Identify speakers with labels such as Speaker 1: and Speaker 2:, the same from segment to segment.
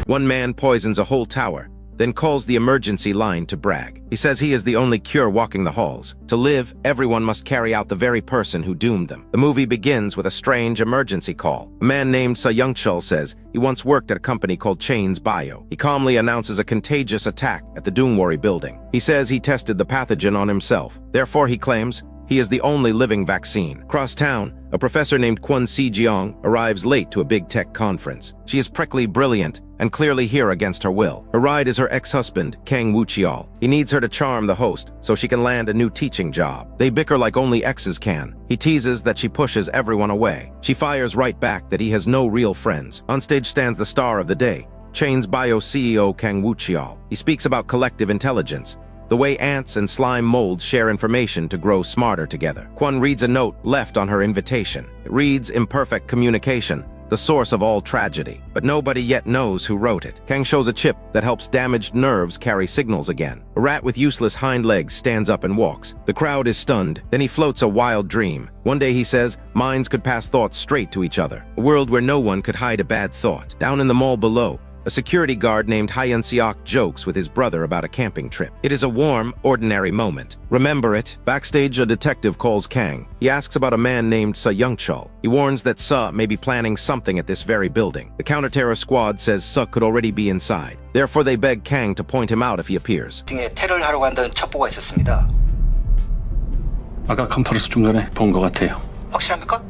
Speaker 1: One man poisons a whole tower, then calls the emergency line to brag. He says he is the only cure walking the halls. To live, everyone must carry out the very person who doomed them. The movie begins with a strange emergency call. A man named Seo Young-chul says he once worked at a company called Chains Bio. He calmly announces a contagious attack at the Doomworry building. He says he tested the pathogen on himself. Therefore, he claims he is the only living vaccine. Across town, a professor named Kwon Si-jeong arrives late to a big tech conference. She is prickly brilliant and clearly here against her will. Her ride is her ex-husband, Kang Woo-cheol. He needs her to charm the host so she can land a new teaching job. They bicker like only exes can. He teases that she pushes everyone away. She fires right back that he has no real friends. On stage stands the star of the day, Chains Bio CEO Kang Woo-cheol. He speaks about collective intelligence, the way ants and slime molds share information to grow smarter together. Kwon reads a note left on her invitation. It reads, "Imperfect communication, the source of all tragedy." But nobody yet knows who wrote it. Kang shows a chip that helps damaged nerves carry signals again. A rat with useless hind legs stands up and walks. The crowd is stunned. Then he floats a wild dream. One day he says, minds could pass thoughts straight to each other. A world where no one could hide a bad thought. Down in the mall below, a security guard named Hyun Seok jokes with his brother about a camping trip. It is a warm, ordinary moment. Remember it? Backstage, a detective calls Kang. He asks about a man named Seo Young-chul. He warns that Seo may be planning something at this very building. The counter-terror squad says Seo could already be inside. Therefore, they beg Kang to point him out if he appears.
Speaker 2: 등에 테러를 하려고 한다는 첩보가 있었습니다.
Speaker 3: 아까 컨퍼런스 중간에 본 것 같아요.
Speaker 2: 확실합니까?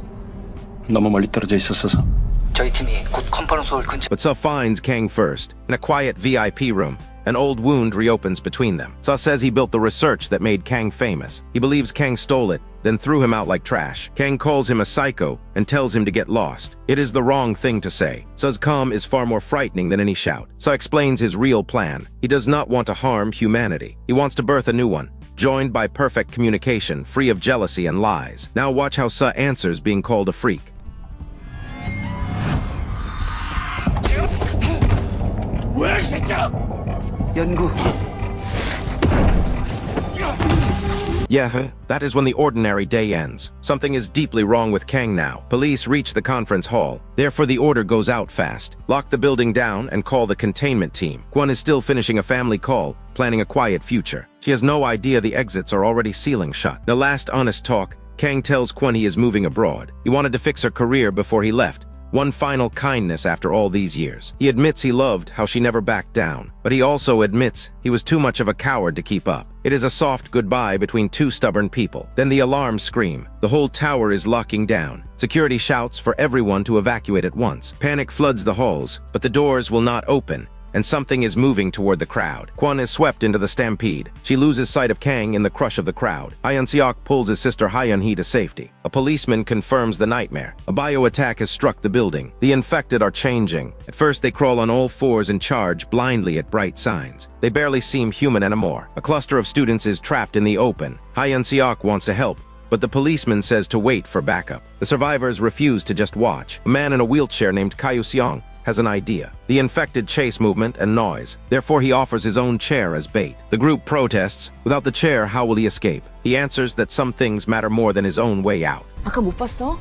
Speaker 3: 너무 멀리 떨어져 있었어서.
Speaker 2: 저희 팀이 곧 컨퍼런스 홀 근처.
Speaker 1: But Seo finds Kang first. In a quiet VIP room, an old wound reopens between them. Seo says he built the research that made Kang famous. He believes Kang stole it, then threw him out like trash. Kang calls him a psycho and tells him to get lost. It is the wrong thing to say. Seo's calm is far more frightening than any shout. Seo explains his real plan. He does not want to harm humanity. He wants to birth a new one, joined by perfect communication, free of jealousy and lies. Now watch how Seo answers being called a freak.
Speaker 2: 연구.
Speaker 1: Yeah, that is when the ordinary day ends. Something is deeply wrong with Kang now. Police reach the conference hall. Therefore, the order goes out fast. Lock the building down and call the containment team. Kwon is still finishing a family call, planning a quiet future. She has no idea the exits are already sealing shut. In the last honest talk, Kang tells Kwon he is moving abroad. He wanted to fix her career before he left. One final kindness after all these years. He admits he loved how she never backed down, but he also admits he was too much of a coward to keep up. It is a soft goodbye between two stubborn people. Then the alarms scream. The whole tower is locking down. Security shouts for everyone to evacuate at once. Panic floods the halls, but the doors will not open, and something is moving toward the crowd. Kwon is swept into the stampede. She loses sight of Kang in the crush of the crowd. Hyun Seok pulls his sister Hyun-hee to safety. A policeman confirms the nightmare. A bio attack has struck the building. The infected are changing. At first, they crawl on all fours and charge blindly at bright signs. They barely seem human anymore. A cluster of students is trapped in the open. Hyun Seok wants to help, but the policeman says to wait for backup. The survivors refuse to just watch. A man in a wheelchair named Kyu Seong has an idea. The infected chase movement and noise. Therefore, he offers his own chair as bait. The group protests. Without the chair, how will he escape? He answers that some things matter more than his own way out.
Speaker 4: 아까 못 봤어?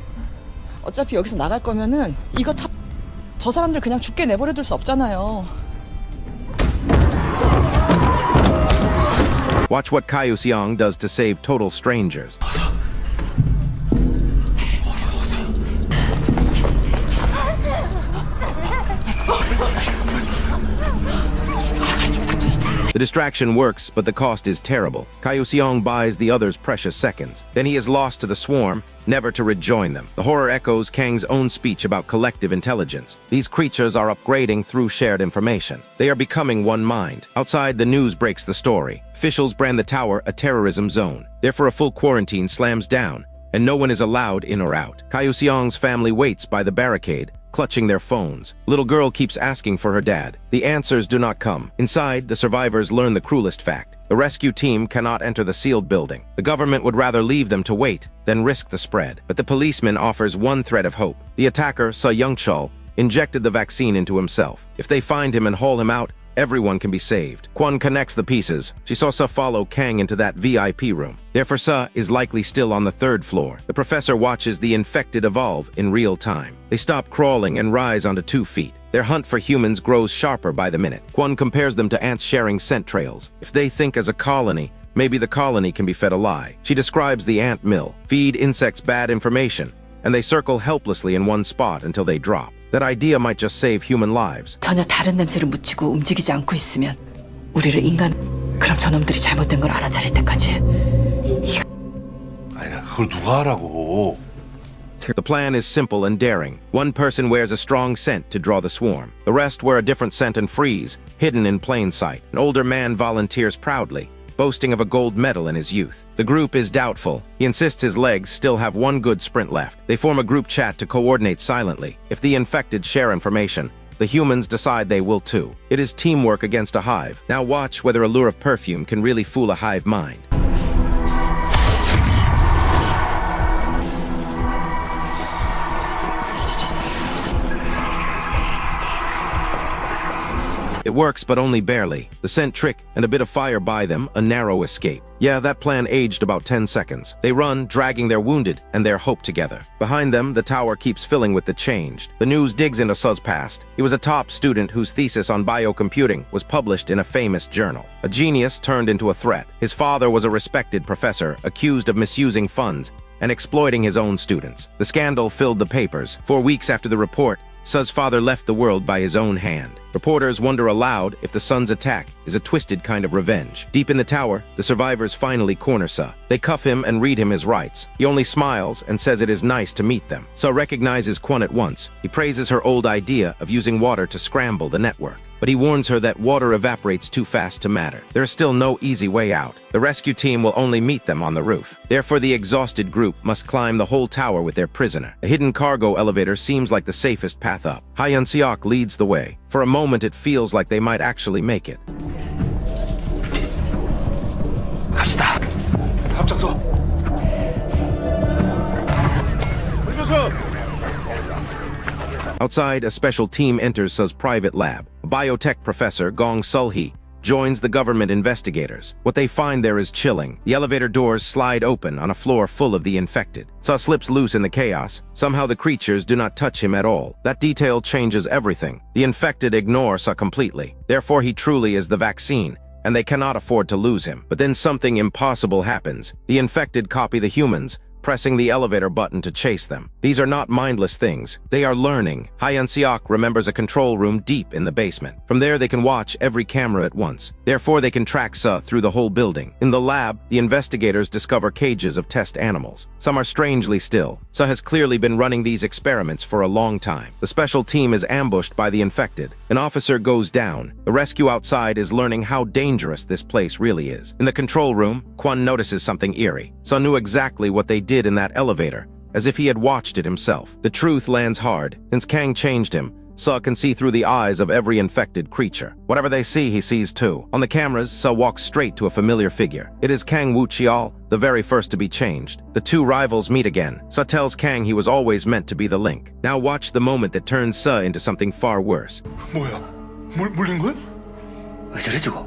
Speaker 4: 어차피 여기서 나갈 거면은 이거 다 저 사람들 그냥 죽게 내버려둘 수 없잖아요.
Speaker 1: Watch what Kyu Seong does to save total strangers. The distraction works, but the cost is terrible. Kyu Seong buys the others precious seconds. Then he is lost to the swarm, never to rejoin them. The horror echoes Kang's own speech about collective intelligence. These creatures are upgrading through shared information. They are becoming one mind. Outside, the news breaks the story. Officials brand the tower a terrorism zone. Therefore, a full quarantine slams down, and no one is allowed in or out. Kyu Seong's family waits by the barricade, clutching their phones. Little girl keeps asking for her dad. The answers do not come. Inside, the survivors learn the cruelest fact. The rescue team cannot enter the sealed building. The government would rather leave them to wait than risk the spread. But the policeman offers one thread of hope. The attacker, Seo Young-chul, injected the vaccine into himself. If they find him and haul him out, everyone can be saved. Kwon connects the pieces. She saw Seo follow Kang into that VIP room. Therefore, Seo is likely still on the third floor. The professor watches the infected evolve in real time. They stop crawling and rise onto 2 feet. Their hunt for humans grows sharper by the minute. Kwon compares them to ants sharing scent trails. If they think as a colony, maybe the colony can be fed a lie. She describes the ant mill. Feed insects bad information, and they circle helplessly in one spot until they drop. That idea might just save human lives.
Speaker 5: 전혀 다른 냄새를 묻히고 움직이지 않고 있으면 우리를 그럼 저놈들이 잘못된 걸 알아차릴 때까지.
Speaker 6: 아니, 그걸 누가 하라고?
Speaker 1: The plan is simple and daring. One person wears a strong scent to draw the swarm. The rest wear a different scent and freeze, hidden in plain sight. An older man volunteers proudly, boasting of a gold medal in his youth. The group is doubtful. He insists his legs still have one good sprint left. They form a group chat to coordinate silently. If the infected share information, the humans decide they will too. It is teamwork against a hive. Now watch whether a lure of perfume can really fool a hive mind. It works, but only barely. The scent trick and a bit of fire by them, a narrow escape. Yeah, that plan aged about 10 seconds. They run, dragging their wounded and their hope together. Behind them, the tower keeps filling with the changed. The news digs into Su's past. He was a top student whose thesis on biocomputing was published in a famous journal. A genius turned into a threat. His father was a respected professor, accused of misusing funds and exploiting his own students. The scandal filled the papers. 4 weeks after the report, Su's father left the world by his own hand. Reporters wonder aloud if the son's attack is a twisted kind of revenge. Deep in the tower, the survivors finally corner Su. They cuff him and read him his rights. He only smiles and says it is nice to meet them. Su recognizes Kwon at once. He praises her old idea of using water to scramble the network. But he warns her that water evaporates too fast to matter. There is still no easy way out. The rescue team will only meet them on the roof. Therefore, the exhausted group must climb the whole tower with their prisoner. A hidden cargo elevator seems like the safest path up. Hyun-seok leads the way. For a moment, it feels like they might actually make it.
Speaker 6: 갑시다. 합작소.
Speaker 1: Outside, a special team enters Su's private lab. A biotech professor, Gong Sulhee, joins the government investigators. What they find there is chilling. The elevator doors slide open on a floor full of the infected. Su slips loose in the chaos. Somehow the creatures do not touch him at all. That detail changes everything. The infected ignore Su completely. Therefore, he truly is the vaccine, and they cannot afford to lose him. But then something impossible happens. The infected copy the humans, pressing the elevator button to chase them. These are not mindless things. They are learning. Hyun-seok remembers a control room deep in the basement. From there, they can watch every camera at once. Therefore, they can track Su through the whole building. In the lab, the investigators discover cages of test animals. Some are strangely still. Su has clearly been running these experiments for a long time. The special team is ambushed by the infected. An officer goes down. The rescue outside is learning how dangerous this place really is. In the control room, Kwon notices something eerie. Su knew exactly what they did in that elevator, as if he had watched it himself. The truth lands hard. Since Kang changed him, Su can see through the eyes of every infected creature. Whatever they see, he sees too. On the cameras, Su walks straight to a familiar figure. It is Kang Woo-cheol, the very first to be changed. The two rivals meet again. Su tells Kang he was always meant to be the link. Now watch the moment that turns Su into something far worse.
Speaker 6: 뭐야? 물린 거야?
Speaker 2: 왜 저래 저거?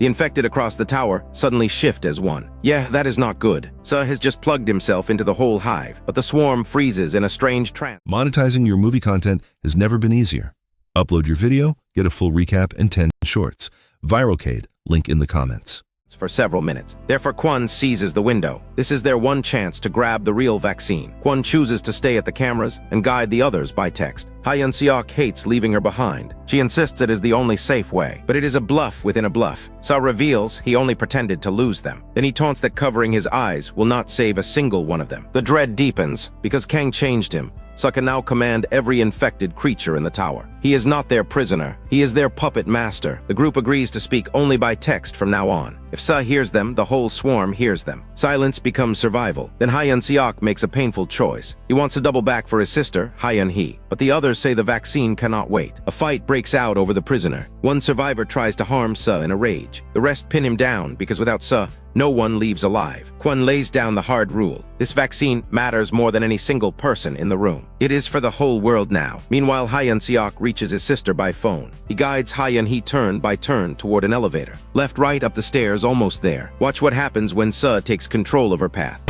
Speaker 1: The infected across the tower suddenly shift as one. Yeah, that is not good. Su has just plugged himself into the whole hive, but the swarm freezes in a strange trance.
Speaker 7: Monetizing your movie content has never been easier. Upload your video, get a full recap and 10 shorts. Viralcade, link in the comments.
Speaker 1: For several minutes. Therefore, Kwon seizes the window. This is their one chance to grab the real vaccine. Kwon chooses to stay at the cameras and guide the others by text. Hyun-seok hates leaving her behind. She insists it is the only safe way, but it is a bluff within a bluff. Su reveals he only pretended to lose them. Then he taunts that covering his eyes will not save a single one of them. The dread deepens. Because Kang changed him, Su can now command every infected creature in the tower. He is not their prisoner. He is their puppet master. The group agrees to speak only by text from now on. If Su hears them, the whole swarm hears them. Silence becomes survival. Then Hyun-seok makes a painful choice. He wants to double back for his sister, Hyun-hee, but the others say the vaccine cannot wait. A fight breaks out over the prisoner. One survivor tries to harm Su in a rage. The rest pin him down because without Su, no one leaves alive. Kwon lays down the hard rule. This vaccine matters more than any single person in the room. It is for the whole world now. Meanwhile, Hyun-seok reaches his sister by phone. He guides Hyun-hee turn by turn toward an elevator. Left, right, up the stairs, almost there. Watch what happens when Su takes control of her path.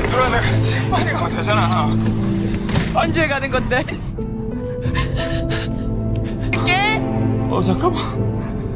Speaker 6: 그러네, 그렇지. 빨리 가면 되잖아.
Speaker 4: 언제 가는 건데?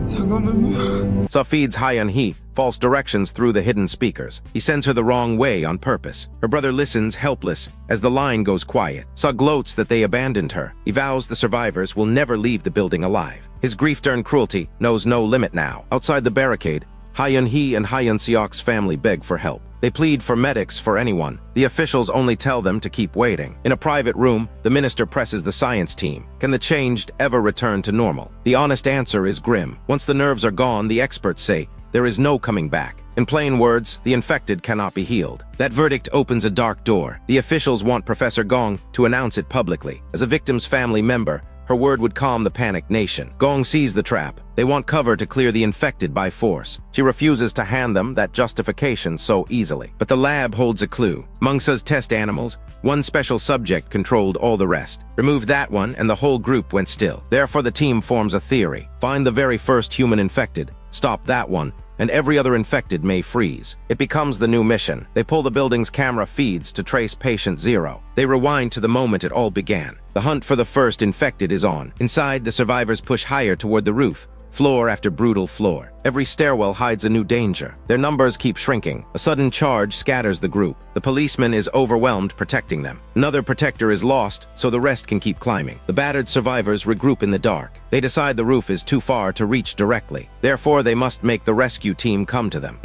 Speaker 6: 잠깐만요.
Speaker 1: Suh feeds Hyun-hee false directions through the hidden speakers. He sends her the wrong way on purpose. Her brother listens, helpless, as the line goes quiet. Suh gloats that they abandoned her. He vows the survivors will never leave the building alive. His grief-turned cruelty knows no limit now. Outside the barricade, Hyun-hee and Hyun-seok's family beg for help. They plead for medics for anyone. The officials only tell them to keep waiting. In a private room, the minister presses the science team. Can the changed ever return to normal? The honest answer is grim. Once the nerves are gone, the experts say, there is no coming back. In plain words, the infected cannot be healed. That verdict opens a dark door. The officials want Professor Gong to announce it publicly. As a victim's family member, her word would calm the panicked nation. Gong sees the trap. They want cover to clear the infected by force. She refuses to hand them that justification so easily. But the lab holds a clue. Among Suh's test animals, one special subject controlled all the rest. Remove that one and the whole group went still. Therefore the team forms a theory. Find the very first human infected. Stop that one, and every other infected may freeze. It becomes the new mission. They pull the building's camera feeds to trace patient 0. They rewind to the moment it all began. The hunt for the first infected is on. Inside, the survivors push higher toward the roof, floor after brutal floor. Every stairwell hides a new danger. Their numbers keep shrinking. A sudden charge scatters the group. The policeman is overwhelmed protecting them. Another protector is lost, so the rest can keep climbing. The battered survivors regroup in the dark. They decide the roof is too far to reach directly. Therefore, they must make the rescue team come to them.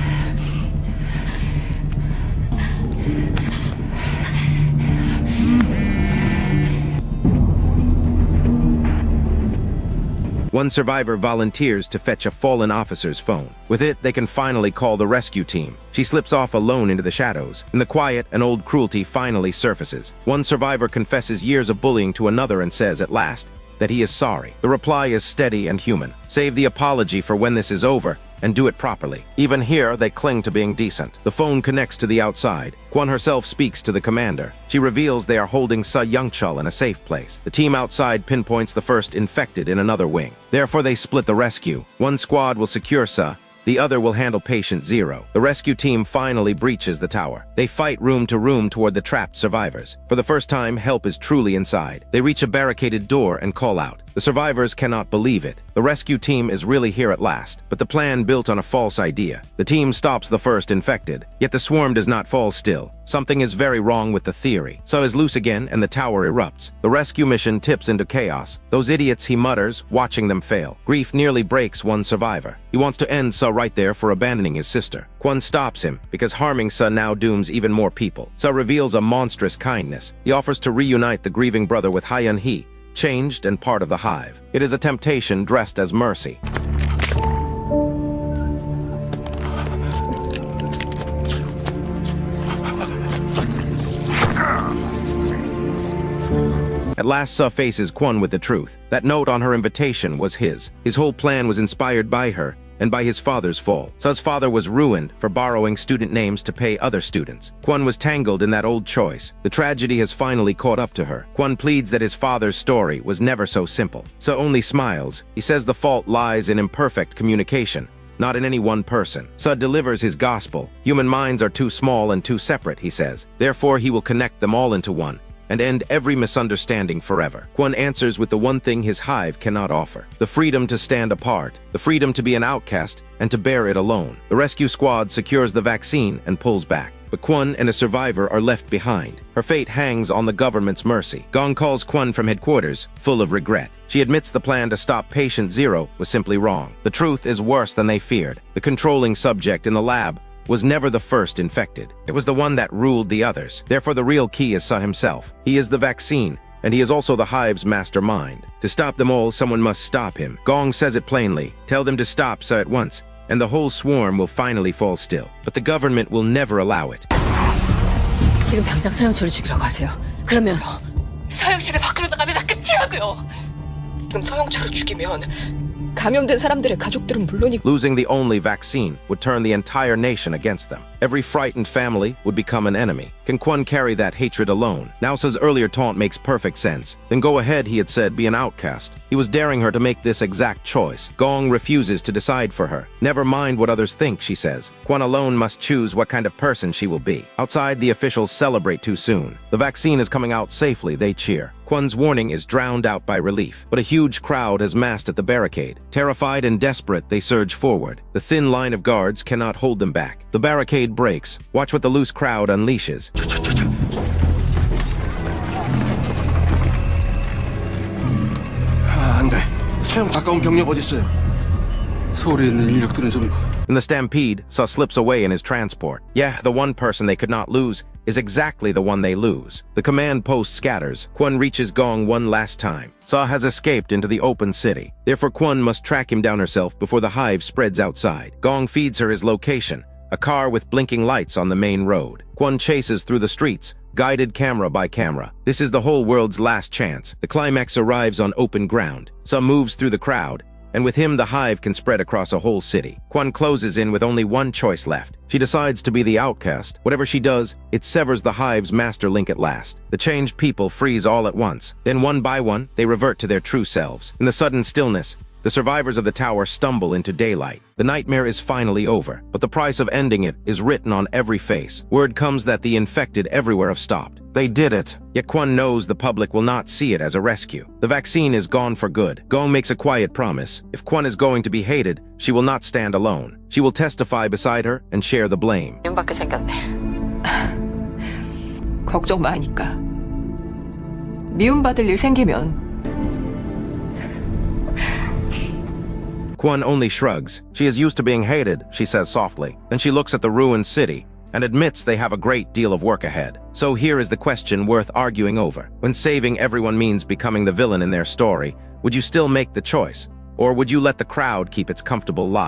Speaker 1: One survivor volunteers to fetch a fallen officer's phone. With it, they can finally call the rescue team. She slips off alone into the shadows. In the quiet, an old cruelty finally surfaces. One survivor confesses years of bullying to another and says, at last, that he is sorry. The reply is steady and human. Save the apology for when this is over, and do it properly. Even here, they cling to being decent. The phone connects to the outside. Kwon herself speaks to the commander. She reveals they are holding Suh Youngchul in a safe place. The team outside pinpoints the first infected in another wing. Therefore, they split the rescue. One squad will secure Suh. The other will handle patient 0. The rescue team finally breaches the tower. They fight room to room toward the trapped survivors. For the first time, help is truly inside. They reach a barricaded door and call out. The survivors cannot believe it. The rescue team is really here at last, but the plan built on a false idea. The team stops the first infected, yet the swarm does not fall still. Something is very wrong with the theory. Suh is loose again and the tower erupts. The rescue mission tips into chaos. Those idiots, he mutters, watching them fail. Grief nearly breaks one survivor. He wants to end Suh right there for abandoning his sister. Kwon stops him, because harming Suh now dooms even more people. Suh reveals a monstrous kindness. He offers to reunite the grieving brother with Hyun-hee, changed and part of the hive. It is a temptation dressed as mercy. At last, Suh faces Kwon with the truth. That note on her invitation was his. His whole plan was inspired by her and by his father's fall. Suh's father was ruined for borrowing student names to pay other students. Kwon was tangled in that old choice. The tragedy has finally caught up to her. Kwon pleads that his father's story was never so simple. Suh only smiles. He says the fault lies in imperfect communication, not in any one person. Suh delivers his gospel. Human minds are too small and too separate, he says. Therefore, he will connect them all into one and end every misunderstanding forever. Kwon answers with the one thing his hive cannot offer: the freedom to stand apart, the freedom to be an outcast and to bear it alone. The rescue squad secures the vaccine and pulls back. But Kwon and a survivor are left behind. Her fate hangs on the government's mercy. Gong calls Kwon from headquarters, full of regret. She admits the plan to stop patient 0 was simply wrong. The truth is worse than they feared. The controlling subject in the lab was never the first infected. It was the one that ruled the others. Therefore, the real key is Suh himself. He is the vaccine, and he is also the hive's mastermind. To stop them all, someone must stop him. Gong says it plainly. Tell them to stop Suh at once, and the whole swarm will finally fall still. But the government will never allow it.
Speaker 5: 지금 당장 서영철을 죽이라고 하세요. 그러면 서영철의 밖으로 나가면 다 끝이라고요.
Speaker 4: 지금 서영철을 죽이면
Speaker 8: 감염된 사람들의 가족들은 물론이고
Speaker 1: Losing the only vaccine would turn the entire nation against them. Every frightened family would become an enemy. Can Kwon carry that hatred alone? Now says earlier taunt makes perfect sense. Then go ahead, he had said, be an outcast. He was daring her to make this exact choice. Gong refuses to decide for her. Never mind what others think, she says. Kwon alone must choose what kind of person she will be. Outside, the officials celebrate too soon. The vaccine is coming out safely, they cheer. Kwon's warning is drowned out by relief, but a huge crowd has massed at the barricade. Terrified and desperate, they surge forward. The thin line of guards cannot hold them back. The barricade breaks. Watch what the loose crowd unleashes.
Speaker 2: 안 돼. 사형 가까운 병력 어디 있어요?
Speaker 3: 서울에 있는 인력들은 좀
Speaker 1: In the stampede, Suh slips away in his transport. Yeah, the one person they could not lose is exactly the one they lose. The command post scatters. Kwon reaches Gong one last time. Suh has escaped into the open city. Therefore, Kwon must track him down herself before the hive spreads outside. Gong feeds her his location, a car with blinking lights on the main road. Kwon chases through the streets, guided camera by camera. This is the whole world's last chance. The climax arrives on open ground. Suh moves through the crowd, and with him the hive can spread across a whole city. Kwon closes in with only one choice left. She decides to be the outcast. Whatever she does, it severs the hive's master link at last. The changed people freeze all at once. Then one by one, they revert to their true selves. In the sudden stillness, the survivors of the tower stumble into daylight. The nightmare is finally over, but the price of ending it is written on every face. Word comes that the infected everywhere have stopped. They did it. Yet Kwon knows the public will not see it as a rescue. The vaccine is gone for good. Gong makes a quiet promise. If Kwon is going to be hated, she will not stand alone. She will testify beside her and share the blame.
Speaker 5: 미움받게 생겼네.
Speaker 8: 걱정 마니까. 미움받을 일 생기면
Speaker 1: Kwon only shrugs. She is used to being hated, she says softly. Then she looks at the ruined city and admits they have a great deal of work ahead. So here is the question worth arguing over. When saving everyone means becoming the villain in their story, would you still make the choice? Or would you let the crowd keep its comfortable life?